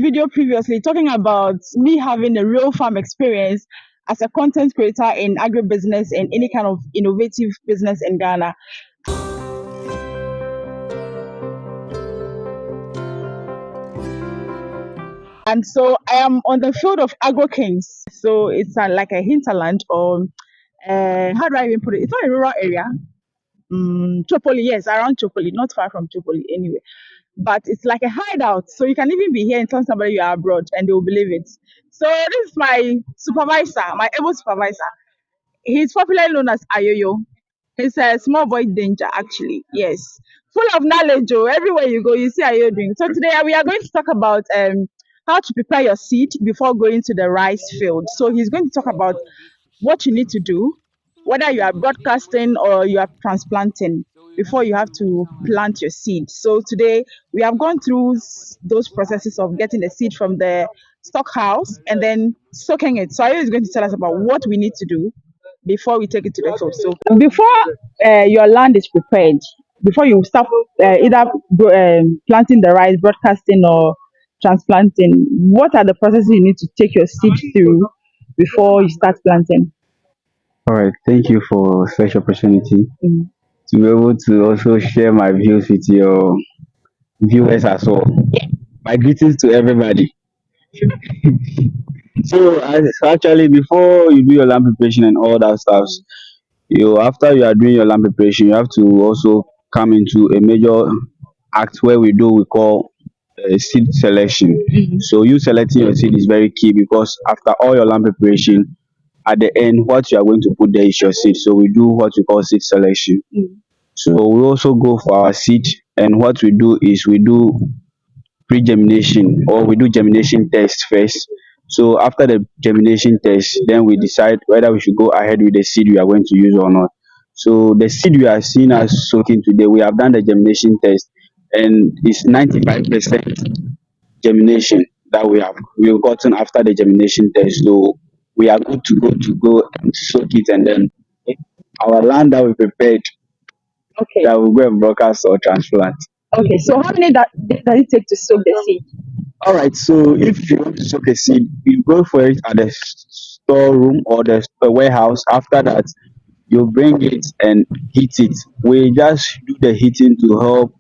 video previously talking about me having a real farm experience as a content creator in agribusiness and any kind of innovative business in Ghana. And so I am on the field of Agro Kings. So it's like a hinterland, or how do I even put it? It's not a rural area. Tripoli, yes, around Tripoli, not far from Tripoli anyway. But it's like a hideout. So you can even be here and tell somebody you are abroad and they will believe it. So this is my supervisor, my able supervisor. He's popularly known as Ayoyo. He's a small boy danger, actually. Yes. Full of knowledge. Oh, everywhere you go, you see Ayoyo doing. So today we are going to talk about how to prepare your seed before going to the rice field. So he's going to talk about what you need to do, whether you are broadcasting or you are transplanting before you have to plant your seed. So today we have gone through those processes of getting the seed from the stock house and then soaking it. So Ayo is going to tell us about what we need to do before we take it to the field. So before your land is prepared, before you start either planting the rice, broadcasting, or transplanting, what are the processes you need to take your seed through before you start planting? All right, thank you for such opportunity Mm. to be able to also share my views with your viewers as well. My greetings to everybody. So actually, before you do your land preparation and all that stuff, you after you are doing your land preparation, you have to also come into a major act where we call seed selection. Mm. So you selecting your seed is very key because after all your land preparation, at the end, what you are going to put there is your seed. So we do what we call seed selection. Mm. So we also go for our seed, and what we do is we do pre-germination or we do germination test first. So after the germination test, then we decide whether we should go ahead with the seed we are going to use or not. So the seed we are seeing as soaking today, we have done the germination test, and it's 95% germination that we've gotten after the germination test. So we are good to go and soak it, and then our land that we prepared Okay. that we go and broadcast or transplant. Okay. So how many days does it take to soak the seed? All right, so if you want to soak a seed, you go for it at the storeroom or the warehouse. After that, you bring it and heat it. We just do the heating to help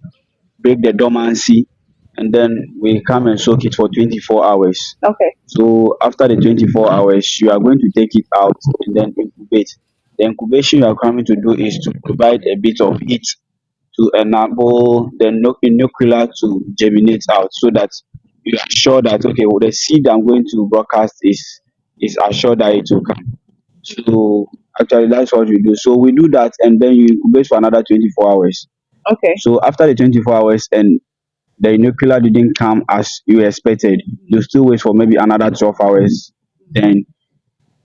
break the dormancy, and then we come and soak it for 24 hours. Okay. So after the 24 hours, you are going to take it out and then incubate. The incubation you are coming to do is to provide a bit of heat to enable the nuclear to germinate out, so that you are sure that okay, well, the seed I'm going to broadcast is assured that it will come. So actually that's what we do. So we do that, and then you incubate for another 24 hours. Okay. So after the 24 hours and the nuclear didn't come as you expected, you still wait for maybe another 12 hours then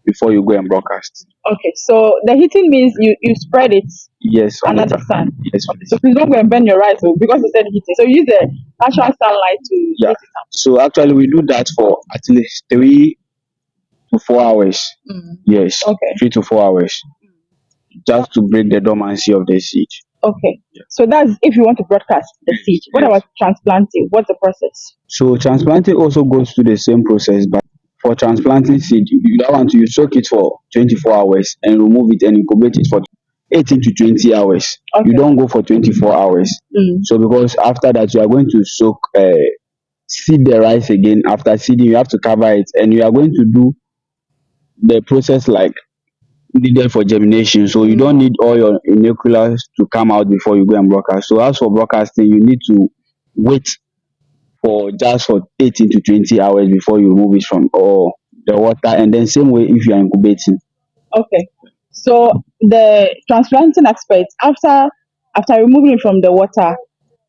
before you go and broadcast. Okay. So the heating means you spread it. Yes, I on the understand. yes, Okay. So please. please don't go and burn your rice, oh, because you said heating. So you use the natural sunlight to heat Yeah. it up. So actually we do that for at least 3 to 4 hours. Mm. Yes, Okay. 3 to 4 hours, just to break the dormancy of the seed. Okay. So that's if you want to broadcast the seed. What Yes. about transplanting? What's the process? So transplanting also goes through the same process, but for transplanting seed, you don't want to you soak it for 24 hours and remove it and incubate it for 18 to 20 hours. Okay. You don't go for 24 hours. Mm. So because after that you are going to seed the rice again. After seeding, you have to cover it, and you are going to do the process like needed for germination. So you don't need all your nucleus to come out before you go and broadcast. So as for broadcasting, you need to wait for just for 18 to 20 hours before you remove it from or the water, and then same way if you are incubating. Okay. So the transplanting aspect after removing it from the water,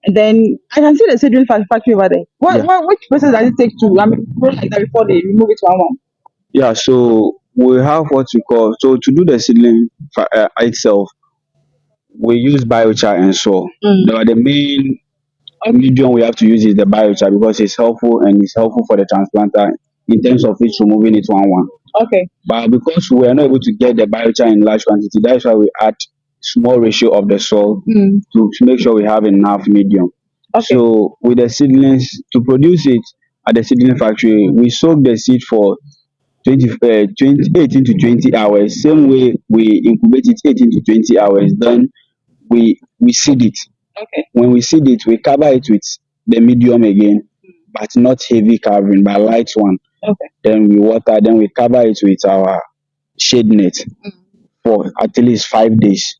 and then I can see the seedling factory over there. Yeah. Which process does it take to grow like that before they remove it one one? Yeah, so we have what we call, so to do the seedling itself, we use biochar and soil. Mm. The main Okay. medium we have to use is the biochar because it's helpful, and it's helpful for the transplanter in terms of it removing it one one. Okay. But because we are not able to get the biochar in large quantity, that's why we add small ratio of the soil Mm. to make sure we have enough medium. Okay. So with the seedlings to produce it, at the seedling factory, we soak the seed for 18 to 20 hours. Same way we incubate it 18 to 20 hours. Then we seed it. Okay. When we seed it, we cover it with the medium again, but not heavy covering, but light one. Okay. Then we water, then we cover it with our shade net for at least 5 days.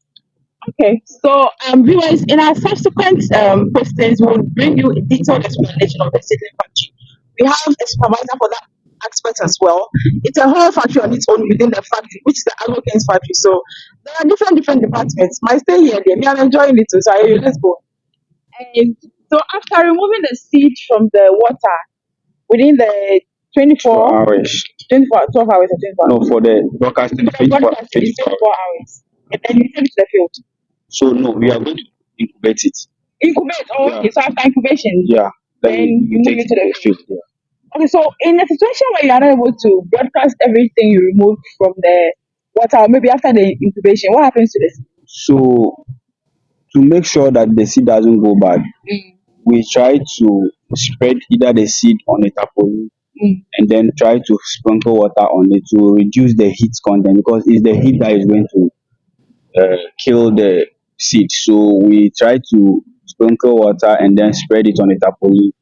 Okay, so viewers, in our subsequent postings, we'll bring you a detailed explanation of the seedling factory. We have a supervisor for that aspect as well. It's a whole factory on its own within the factory, which is the Agro factory. So there are different departments. My stay here, me, I'm enjoying it too. So let's go. And so after removing the seed from the water within the 4 24, hours. 24 12 hours or 24 No, hours, for the broadcasting, for the 24, broadcast is 24 hours, and then you take it to the field. So no, we are going to incubate it. Incubate. Oh, Yeah. okay. So after incubation, Yeah. then you move take it to the field. field. Yeah. Okay. So in a situation where you are not able to broadcast everything you removed from the water, or maybe after the incubation, what happens to this? So to make sure that the seed doesn't go bad, Mm, we try to spread either the seed on a tarpaulin mm. and then try to sprinkle water on it to reduce the heat content, because it's the heat that is going to kill the seed. So we try to sprinkle water and then spread it on a tarpaulin.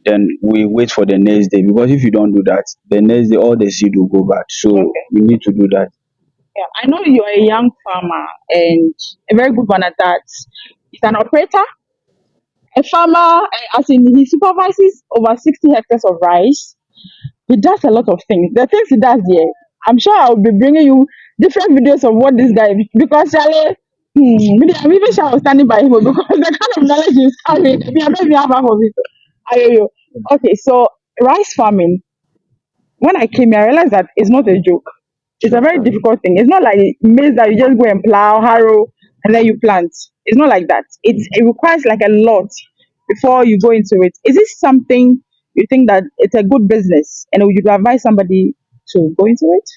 Then we wait for the next day, because if you don't do that, the next day all the seed will go bad. So Okay. we need to do that. Yeah. I know you are a young farmer and a very good one at that. He's an operator, a farmer, as in he supervises over 60 hectares of rice. He does a lot of things. The things he does there, I'm sure I'll be bringing you different videos of what this guy, because Charlie, I'm even sure I was standing by him because the kind of knowledge he's carrying, I don't even have half of it. Okay, so rice farming. When I came here, I realized that it's not a joke. It's a very difficult thing. It's not like maize that you just go and plow, harrow, and then you plant. It's not like that. It requires like a lot before you go into it. Is this something you think that it's a good business, and would you advise somebody to go into it?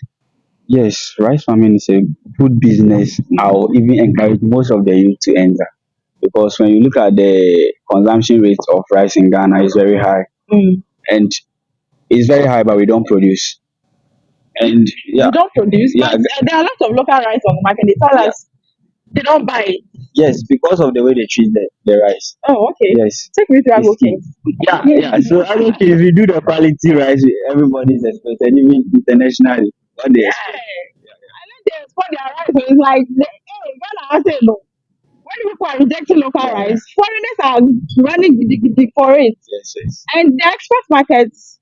Yes, rice farming is a good business. I'll even encourage most of the youth to enter, because when you look at the consumption rate of rice in Ghana, it's very high, Mm. and it's very high, but we don't produce. And You yeah, don't produce, yeah, but there are lots of local rice on the market. They tell yeah, us they don't buy it. yes, because of the way they treat the rice. Oh, okay. Yes, Take me to it's Agro key. Kings. Yeah, yeah. So I think if you do the quality rice, everybody's expected, even internationally, what they Yeah. expect. I know they export their rice. So it's like, hey, Ghana, I say no. When people are rejecting local Yeah, rice, foreigners are running gidi for it. yes, yes. And the export markets,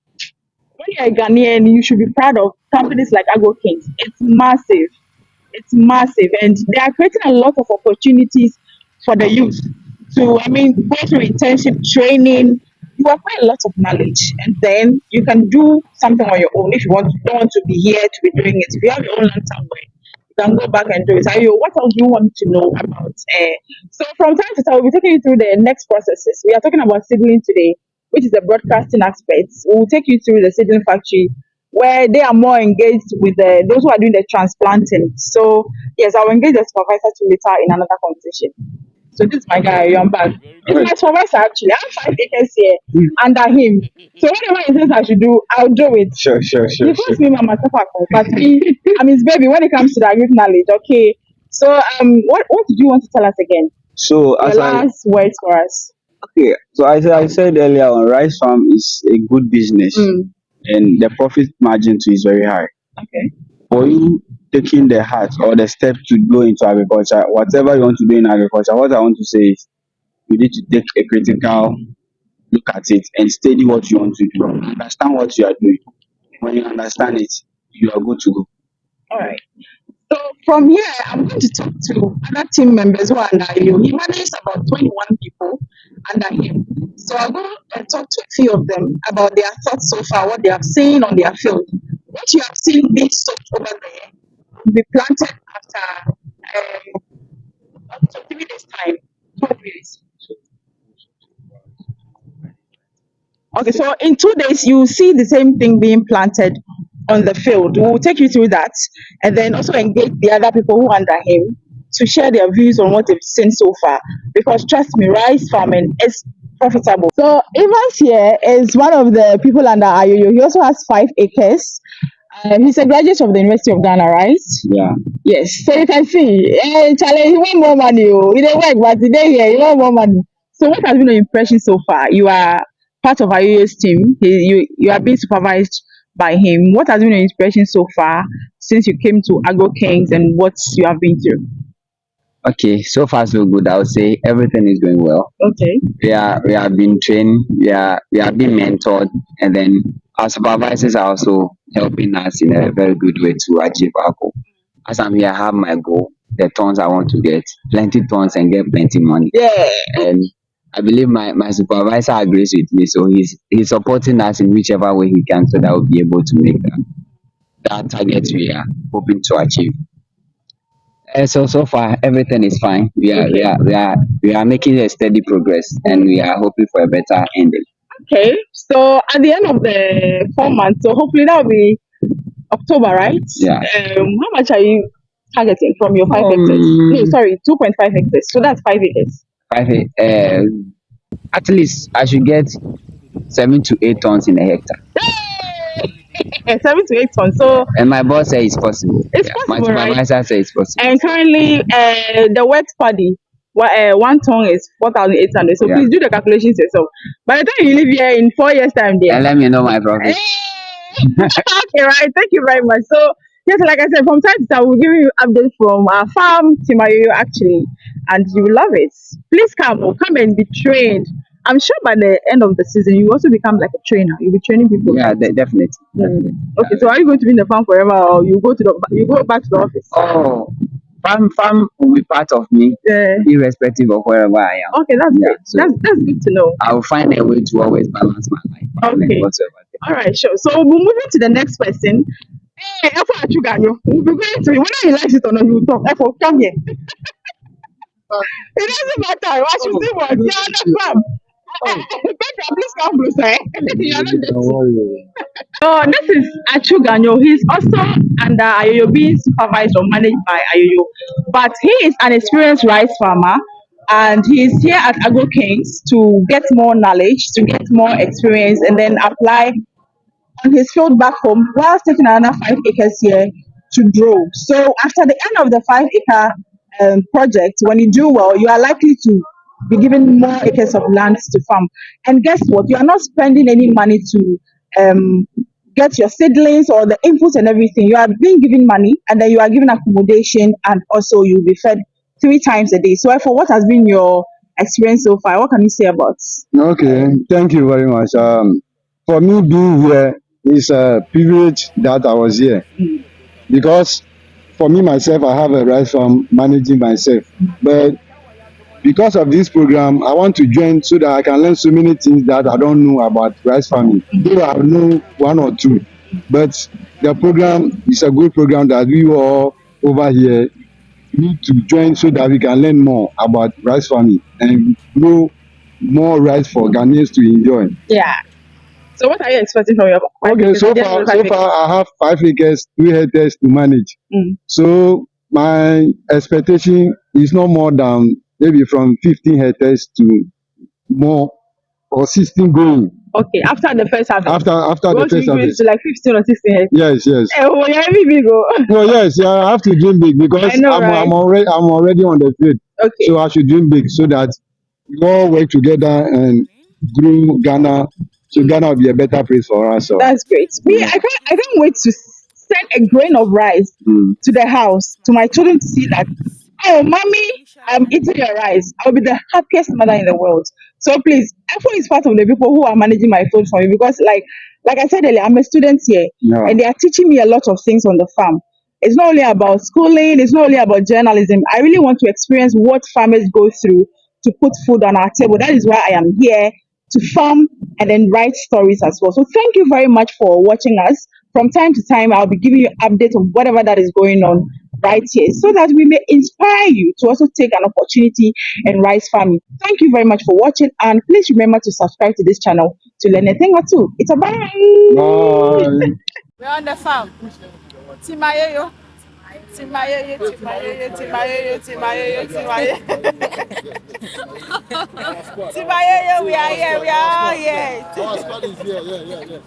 when you're a Ghanaian, you should be proud of companies like Agro Kings. It's massive. It's massive. And they are creating a lot of opportunities for the youth to, I mean, go through internship training. You acquire a lot of knowledge. And then you can do something on your own if you don't want to be here to be doing it. If you have your own land somewhere, you can go back and do it. Ayo, what else do you want to know about? So from time to time, we'll be taking you through the next processes. We are talking about seedling today, which is the broadcasting aspect. We'll take you through the seedling factory, where they are more engaged with those who are doing the transplanting. So yes, I'll engage the supervisor to later in another conversation. So this is my guy, young back. It's Right. my supervisor actually. I have 5 acres here under him. So whatever he says I should do, I'll do it. Sure, sure, He sure, sure. calls me Mama Tafako, but me, I'm his baby when it comes to the agric knowledge. Okay. So what did you want to tell us again? So Your as I last words for us. okay, so I said earlier on, rice farm is a good business, Mm, and the profit margin too is very high. okay. For you taking the heart or the step to go into agriculture, whatever you want to do in agriculture, what I want to say is you need to take a critical look at it and study what you want to do. Understand what you are doing. When you understand it, you are good to go. All right. So from here, I'm going to talk to other team members who are under you. He manages about 21 people under him. So I'll go and talk to a few of them about their thoughts so far, what they have seen on their field. What you have seen being soaked over there will be planted after up to 3 days time, 12 days. Okay, so in 2 days, you will see the same thing being planted on the field. We'll take you through that and then also engage the other people who are under him to share their views on what they've seen so far. Because trust me, rice farming is profitable. So Evans here is one of the people under Ayoyo. He also has 5 acres. He's a graduate of the University of Ghana, right? Yeah. Yes. So you can see, Charlie, he want more money. Oh. He didn't work, but today here, he want more money. So what has been your impression so far? You are part of Ayoyo's team. You are being supervised by him. What has been your impression so far since you came to Agro Kings and what you have been through? Okay, so far so good. I would say everything is going well. Okay. We are being trained, we are being mentored, and then our supervisors are also helping us in a very good way to achieve our goal. As I'm here, I have my goal, the tons I want to get, plenty tons and get plenty money. Yeah. And I believe my supervisor agrees with me, so he's supporting us in whichever way he can, so that we'll be able to make that target we are hoping to achieve. So so far everything is fine. Okay. We are making a steady progress, and we are hoping for a better ending. Okay. So at the end of the 4 months, so hopefully that will be October, right? Yeah. How much are you targeting from your 5 hectares? No, sorry, 2.5 hectares. So that's 5 acres. Five, at least I should get 7 to 8 tons in a hectare. 7 to 8 tons. Yeah. So And my boss says it's possible. it's Yeah. My possible, right? supervisor says it's possible. And currently, the wet paddy, 1 ton is 4,800. So Yeah. please do the calculations yourself. By the time you live here in 4 years' time, there. And let me know my profit. Okay, right. Thank you very much. So, yes, like I said, from time to time, we'll give you updates from our farm, Timayo, actually, and you will love it. Please come, or come and be trained. I'm sure by the end of the season, you also become like a trainer. You'll be training people. Yeah, definitely. Mm. Okay, so are you going to be in the farm forever, or you go back to the office? Oh, farm will be part of me, Yeah. irrespective of wherever I am. Okay, that's Yeah, good. so That's good to know. I will find a way to always balance my life. Okay. Whatsoever. All right, sure. So we'll move on to the next person. Hey, Efo Achuganyo, we'll be going to whether he likes it or not, you will talk. Efo, come here. It doesn't matter. What you say what? You're on the farm. Petra, please come closer. You're not dirty. So this is Achuganyo. He's also under Ayoyo, being supervised or managed by Ayoyo. But he is an experienced rice farmer, and he's here at Agro Kings to get more knowledge, to get more experience, and then apply on his field back home whilst taking another 5 acres here to grow. So after the end of the 5 acre project, when you do well, you are likely to be given more acres of land to farm. And guess what? You are not spending any money to get your seedlings or the inputs and everything. You are being given money, and then you are given accommodation, and also you'll be fed 3 times a day. So for what has been your experience so far? What can you say about? Okay, thank you very much. For me being here is a privilege that I was here because for me myself, I have a rice farm managing myself. But because of this program, I want to join so that I can learn so many things that I don't know about rice farming. Though I know one or two, but the program is a good program that we all over here need to join so that we can learn more about rice farming and grow more rice for Ghanaians to enjoy. Yeah. So what are you expecting from your 5 acres? So At the end of far, the 5 acres? I have 5 acres, 3 hectares to manage. Mm. So my expectation is no more than maybe from 15 hectares to more or 16 going. Okay, after the first harvest. After You the want to first increase harvest. to like 15 or 16 hectares. Yes, yes. Oh, yeah, every big go. No, yes, yeah, I have to dream big I because know, right? I'm already on the field. Okay. So I should dream big so that we all work together and grow Ghana. So Ghana will be a better place for us. So That's great. Me, yeah. I can't wait to send a grain of rice to the house to my children to see that, oh, mommy, I'm eating your rice. I'll be the happiest mother in the world. So please, F1 is part of the people who are managing my food for me because, like I said earlier, I'm a student here, Yeah. and they are teaching me a lot of things on the farm. It's not only about schooling, it's not only about journalism. I really want to experience what farmers go through to put food on our table. That is why I am here to farm and then write stories as well. So thank you very much for watching us. From time to time, I'll be giving you updates of whatever that is going on right here so that we may inspire you to also take an opportunity in rice farming. Thank you very much for watching, and please remember to subscribe to this channel to learn a thing or two. It's a bye. Bye. We're on the farm. Timayo. Timaye, Timaye, Timaye, Timaye, Timaye. Timaye, we are here, we are here. Our squad is here, yeah.